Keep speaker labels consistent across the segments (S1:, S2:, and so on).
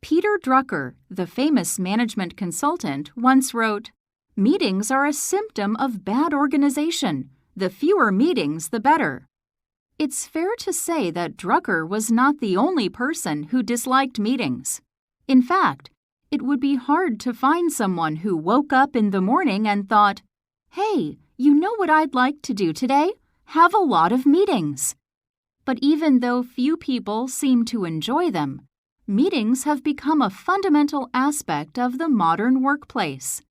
S1: Peter Drucker, the famous management consultant, once wrote, "Meetings are a symptom of bad organization. The fewer meetings, the better." It's fair to say that Drucker was not the only person who disliked meetings. In fact, it would be hard to find someone who woke up in the morning and thought, "Hey, you know what I'd like to do today? Have a lot of meetings." But even though few people seem to enjoy them, meetings have become a fundamental aspect of the modern workplace.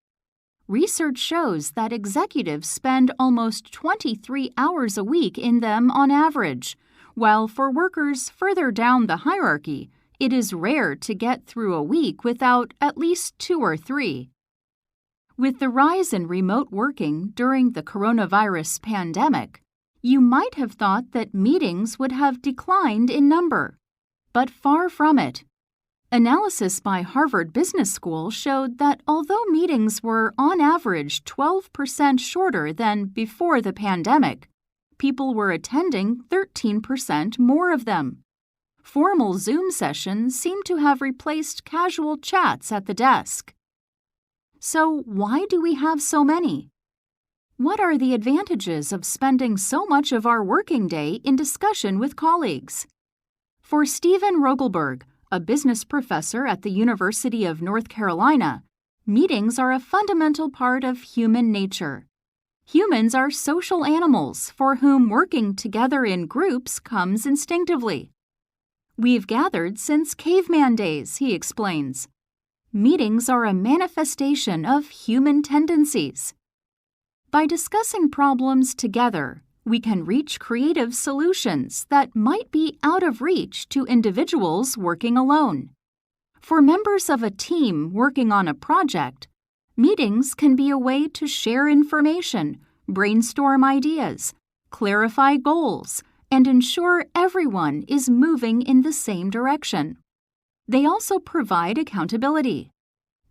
S1: Research shows that executives spend almost 23 hours a week in them on average, while for workers further down the hierarchy, it is rare to get through a week without at least 2 or 3. With the rise in remote working during the coronavirus pandemic, you might have thought that meetings would have declined in number. But far from it. Analysis by Harvard Business School showed that although meetings were on average 12% shorter than before the pandemic, people were attending 13% more of them. Formal Zoom sessions seem to have replaced casual chats at the desk. So why do we have so many? What are the advantages of spending so much of our working day in discussion with colleagues? For Stephen Rogelberg, a business professor at the University of North Carolina, meetings are a fundamental part of human nature. Humans are social animals for whom working together in groups comes instinctively. We've gathered since caveman days, he explains. Meetings are a manifestation of human tendencies. By discussing problems together, we can reach creative solutions that might be out of reach to individuals working alone. For members of a team working on a project, meetings can be a way to share information, brainstorm ideas, clarify goals, and ensure everyone is moving in the same direction. They also provide accountability.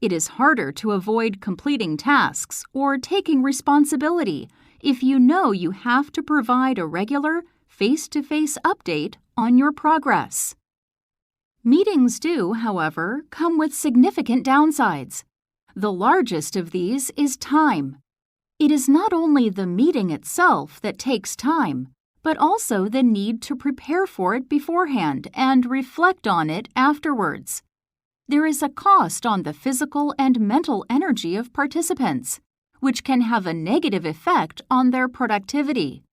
S1: It is harder to avoid completing tasks or taking responsibility if you know you have to provide a regular, face-to-face update on your progress. Meetings do, however, come with significant downsides. The largest of these is time. It is not only the meeting itself that takes time, but also the need to prepare for it beforehand and reflect on it afterwards. There is a cost on the physical and mental energy of participants, which can have a negative effect on their productivity.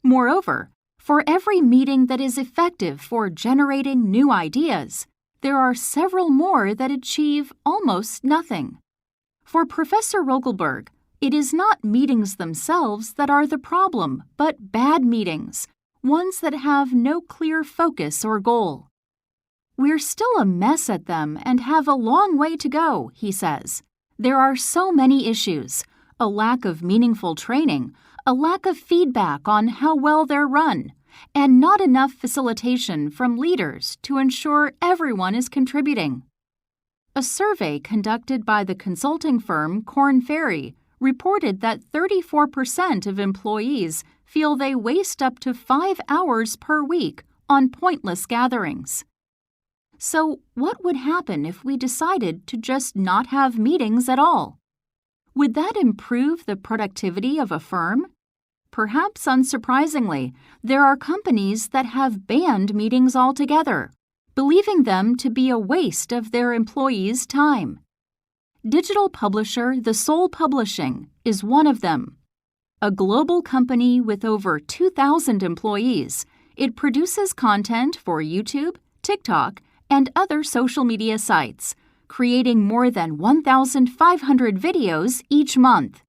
S1: Moreover, for every meeting that is effective for generating new ideas, there are several more that achieve almost nothing. For Professor Rogelberg, it is not meetings themselves that are the problem, but bad meetings, ones that have no clear focus or goal. We're still a mess at them and have a long way to go, he says. There are so many issues. A lack of meaningful training, a lack of feedback on how well they're run, and not enough facilitation from leaders to ensure everyone is contributing. A survey conducted by the consulting firm Korn Ferry reported that 34% of employees feel they waste up to 5 hours per week on pointless gatherings. So, what would happen if we decided to just not have meetings at all? Would that improve the productivity of a firm? Perhaps unsurprisingly, there are companies that have banned meetings altogether, believing them to be a waste of their employees' time. Digital publisher The Soul Publishing is one of them. A global company with over 2,000 employees, it produces content for YouTube, TikTok, and other social media sites, creating more than 1,500 videos each month.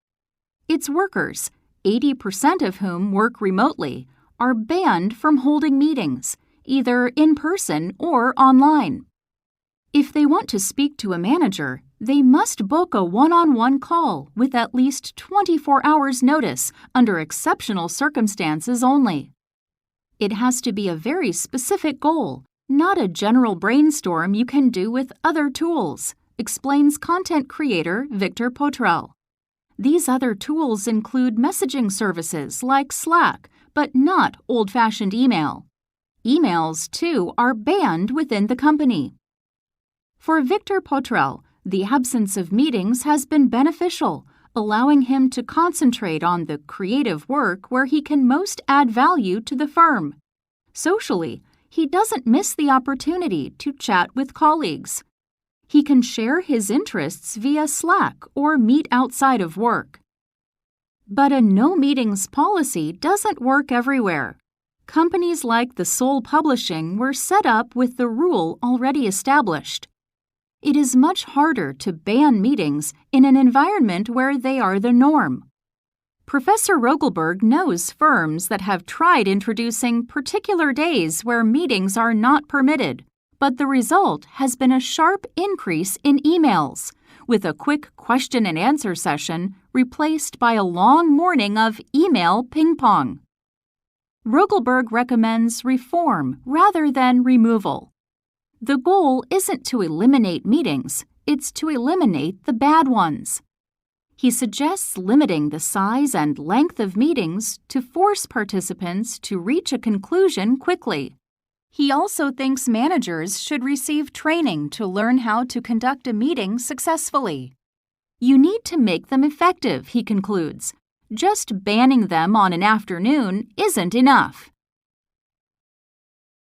S1: Its workers, 80% of whom work remotely, are banned from holding meetings, either in person or online. If they want to speak to a manager, they must book a one-on-one call with at least 24 hours' notice under exceptional circumstances only. It has to be a very specific goal, not a general brainstorm you can do with other tools, explains content creator Victor Potrel. These other tools include messaging services like Slack, but not old-fashioned email. Emails, too, are banned within the company. For Victor Potrel, the absence of meetings has been beneficial, allowing him to concentrate on the creative work where he can most add value to the firm. Socially, he doesn't miss the opportunity to chat with colleagues. He can share his interests via Slack or meet outside of work. But a no-meetings policy doesn't work everywhere. Companies like the Soul Publishing were set up with the rule already established. It is much harder to ban meetings in an environment where they are the norm. Professor Rogelberg knows firms that have tried introducing particular days where meetings are not permitted, but the result has been a sharp increase in emails, with a quick question and answer session replaced by a long morning of email ping-pong. Rogelberg recommends reform rather than removal. The goal isn't to eliminate meetings, it's to eliminate the bad ones. He suggests limiting the size and length of meetings to force participants to reach a conclusion quickly. He also thinks managers should receive training to learn how to conduct a meeting successfully. You need to make them effective, he concludes. Just banning them on an afternoon isn't enough.